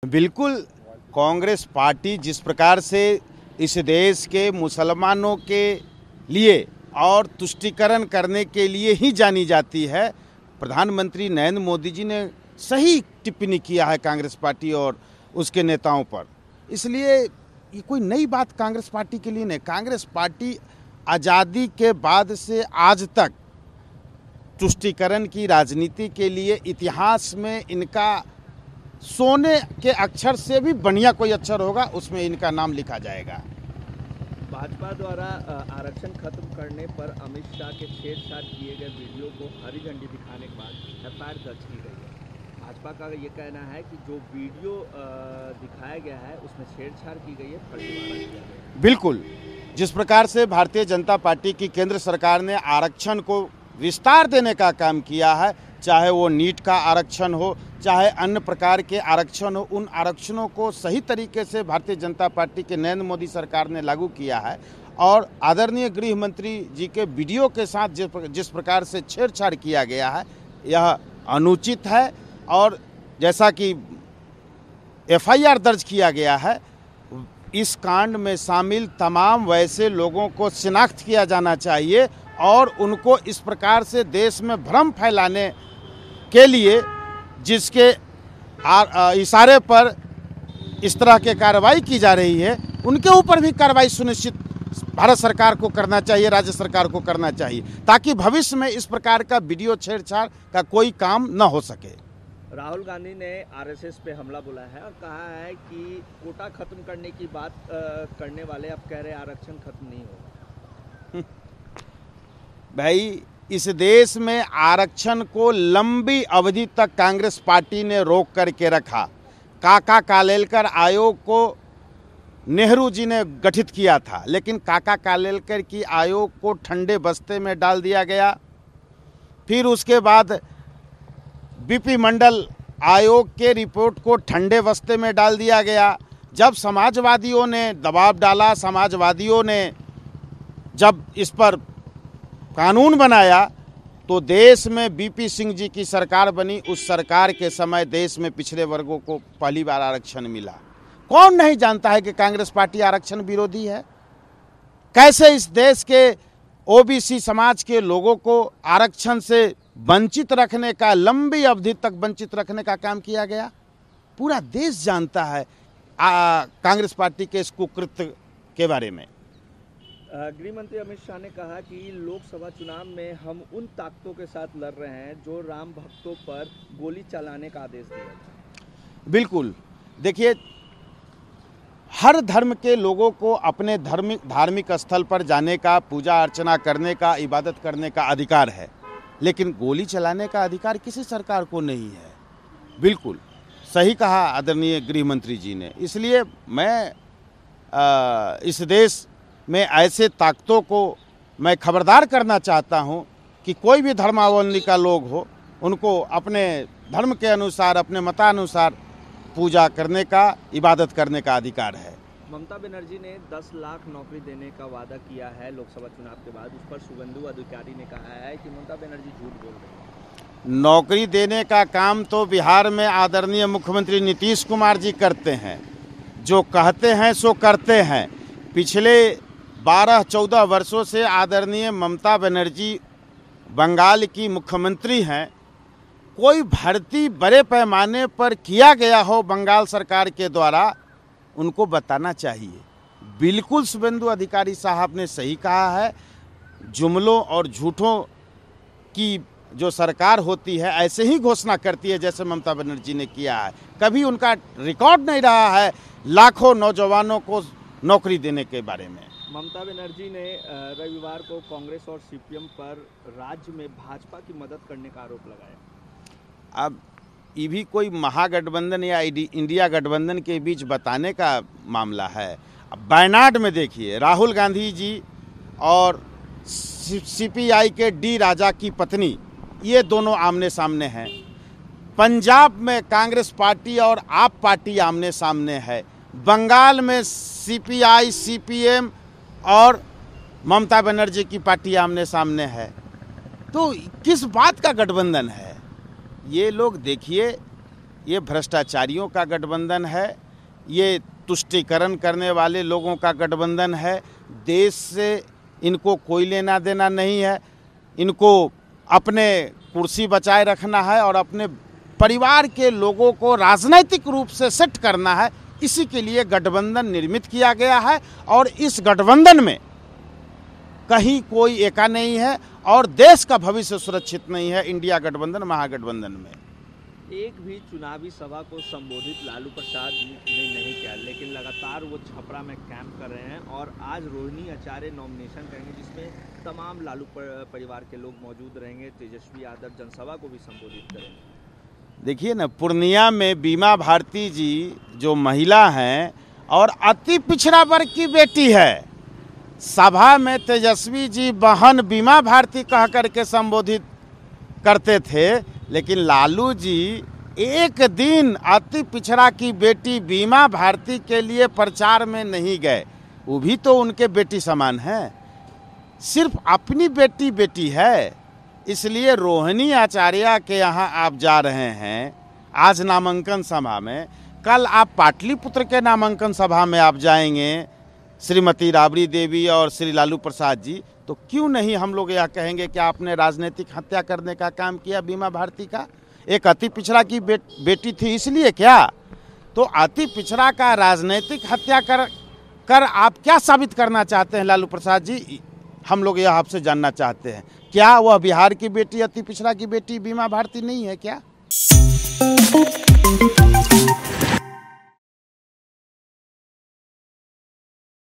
बिल्कुल, कांग्रेस पार्टी जिस प्रकार से इस देश के मुसलमानों के लिए और तुष्टीकरण करने के लिए ही जानी जाती है, प्रधानमंत्री नरेंद्र मोदी जी ने सही टिप्पणी किया है कांग्रेस पार्टी और उसके नेताओं पर। इसलिए ये कोई नई बात कांग्रेस पार्टी के लिए नहीं। कांग्रेस पार्टी आज़ादी के बाद से आज तक तुष्टीकरण की राजनीति के लिए इतिहास में इनका सोने के अक्षर से भी बढ़िया कोई अक्षर होगा, उसमें इनका नाम लिखा जाएगा। भाजपा द्वारा आरक्षण खत्म करने पर अमित शाह के छेड़छाड़ किए गए वीडियो को हरी झंडी दिखाने के बाद एफआईआर दर्ज की गई है। भाजपा का ये कहना है कि जो वीडियो दिखाया गया है उसमें छेड़छाड़ की गई है, फर्जीवाड़ा किया गया है। बिल्कुल, जिस प्रकार से भारतीय जनता पार्टी की केंद्र सरकार ने आरक्षण को विस्तार देने का काम किया है, चाहे वो नीट का आरक्षण हो, चाहे अन्य प्रकार के आरक्षण हो, उन आरक्षणों को सही तरीके से भारतीय जनता पार्टी के नरेंद्र मोदी सरकार ने लागू किया है। और आदरणीय गृह मंत्री जी के वीडियो के साथ जिस प्रकार से छेड़छाड़ किया गया है, यह अनुचित है। और जैसा कि एफआईआर दर्ज किया गया है, इस कांड में शामिल तमाम वैसे लोगों को शिनाख्त किया जाना चाहिए और उनको इस प्रकार से देश में भ्रम फैलाने के लिए जिसके इशारे पर इस तरह के कार्रवाई की जा रही है, उनके ऊपर भी कार्रवाई सुनिश्चित भारत सरकार को करना चाहिए, राज्य सरकार को करना चाहिए, ताकि भविष्य में इस प्रकार का वीडियो छेड़छाड़ का कोई काम न हो सके। राहुल गांधी ने आरएसएस पे हमला बोला है और कहा है कि कोटा खत्म करने की बात करने वाले अब कह रहे आरक्षण खत्म नहीं होगा। भाई, इस देश में आरक्षण को लंबी अवधि तक कांग्रेस पार्टी ने रोक करके रखा। काका कालेलकर आयोग को नेहरू जी ने गठित किया था, लेकिन काका कालेलकर की आयोग को ठंडे बस्ते में डाल दिया गया। फिर उसके बाद बीपी मंडल आयोग के रिपोर्ट को ठंडे बस्ते में डाल दिया गया। जब समाजवादियों ने दबाव डाला, समाजवादियों ने जब इस पर कानून बनाया, तो देश में बीपी सिंह जी की सरकार बनी। उस सरकार के समय देश में पिछड़े वर्गों को पहली बार आरक्षण मिला। कौन नहीं जानता है कि कांग्रेस पार्टी आरक्षण विरोधी है? कैसे इस देश के ओबीसी समाज के लोगों को आरक्षण से वंचित रखने का, लंबी अवधि तक वंचित रखने का काम किया गया, पूरा देश जानता है कांग्रेस पार्टी के इस कुकृत्य के बारे में। गृह मंत्री अमित शाह ने कहा कि लोकसभा चुनाव में हम उन ताकतों के साथ लड़ रहे हैं जो राम भक्तों पर गोली चलाने का आदेश दिया। बिल्कुल, देखिए, हर धर्म के लोगों को अपने धार्मिक स्थल पर जाने का, पूजा अर्चना करने का, इबादत करने का अधिकार है, लेकिन गोली चलाने का अधिकार किसी सरकार को नहीं है। बिल्कुल सही कहा आदरणीय गृह मंत्री जी ने। इसलिए मैं इस देश में ऐसे ताकतों को मैं खबरदार करना चाहता हूं कि कोई भी धर्मावलंबी का लोग हो, उनको अपने धर्म के अनुसार, अपने मतानुसार पूजा करने का, इबादत करने का अधिकार है। ममता बनर्जी ने 10 लाख नौकरी देने का वादा किया है लोकसभा चुनाव के बाद। उस पर शुभेंदु अधिकारी ने कहा है कि ममता बनर्जी झूठ बोल रही है। नौकरी देने का काम तो बिहार में आदरणीय मुख्यमंत्री नीतीश कुमार जी करते हैं। जो कहते हैं सो करते हैं। पिछले 12-14 वर्षों से आदरणीय ममता बनर्जी बंगाल की मुख्यमंत्री हैं। कोई भर्ती बड़े पैमाने पर किया गया हो बंगाल सरकार के द्वारा, उनको बताना चाहिए। बिल्कुल शुभेंदु अधिकारी साहब ने सही कहा है। जुमलों और झूठों की जो सरकार होती है ऐसे ही घोषणा करती है जैसे ममता बनर्जी ने किया है। कभी उनका रिकॉर्ड नहीं रहा है लाखों नौजवानों को नौकरी देने के बारे में। ममता बनर्जी ने रविवार को कांग्रेस और सीपीएम पर राज्य में भाजपा की मदद करने का आरोप लगाया। अब ये भी कोई महागठबंधन या इंडिया गठबंधन के बीच बताने का मामला है। अब वायनाड में देखिए, राहुल गांधी जी और सीपीआई के डी राजा की पत्नी, ये दोनों आमने सामने हैं। पंजाब में कांग्रेस पार्टी और आप पार्टी आमने सामने है। बंगाल में सीपीआई, सीपीएम और ममता बनर्जी की पार्टी आमने सामने है। तो किस बात का गठबंधन है? ये लोग देखिए, ये भ्रष्टाचारियों का गठबंधन है, ये तुष्टीकरण करने वाले लोगों का गठबंधन है। देश से इनको कोई लेना देना नहीं है, इनको अपने कुर्सी बचाए रखना है और अपने परिवार के लोगों को राजनीतिक रूप से सेट करना है। इसी के लिए गठबंधन निर्मित किया गया है और इस गठबंधन में कहीं कोई एका नहीं है और देश का भविष्य सुरक्षित नहीं है इंडिया गठबंधन महागठबंधन में। एक भी चुनावी सभा को संबोधित लालू प्रसाद ने नहीं किया, लेकिन लगातार वो छपरा में कैंप कर रहे हैं और आज रोहिणी आचार्य नॉमिनेशन करेंगे, जिसमें तमाम लालू परिवार के लोग मौजूद रहेंगे। तेजस्वी यादव जनसभा को भी संबोधित करेंगे। देखिए ना, पूर्णिया में बीमा भारती जी जो महिला हैं और अति पिछड़ा वर्ग की बेटी है, सभा में तेजस्वी जी बहन बीमा भारती कह करके संबोधित करते थे, लेकिन लालू जी एक दिन अति पिछड़ा की बेटी बीमा भारती के लिए प्रचार में नहीं गए। वो भी तो उनके बेटी समान है, सिर्फ अपनी बेटी बेटी है। इसलिए रोहिणी आचार्य के यहाँ आप जा रहे हैं आज नामांकन सभा में, कल आप पाटलिपुत्र के नामांकन सभा में आप जाएंगे, श्रीमती राबड़ी देवी और श्री लालू प्रसाद जी, तो क्यों नहीं हम लोग यह कहेंगे कि आपने राजनीतिक हत्या करने का काम किया बीमा भारती का। एक अति पिछड़ा की बेटी थी इसलिए क्या? तो अति पिछड़ा का राजनीतिक हत्या कर आप क्या साबित करना चाहते हैं लालू प्रसाद जी? हम लोग यह आपसे जानना चाहते हैं, क्या वह बिहार की बेटी अति पिछड़ा की बेटी बीमा भारती नहीं है क्या?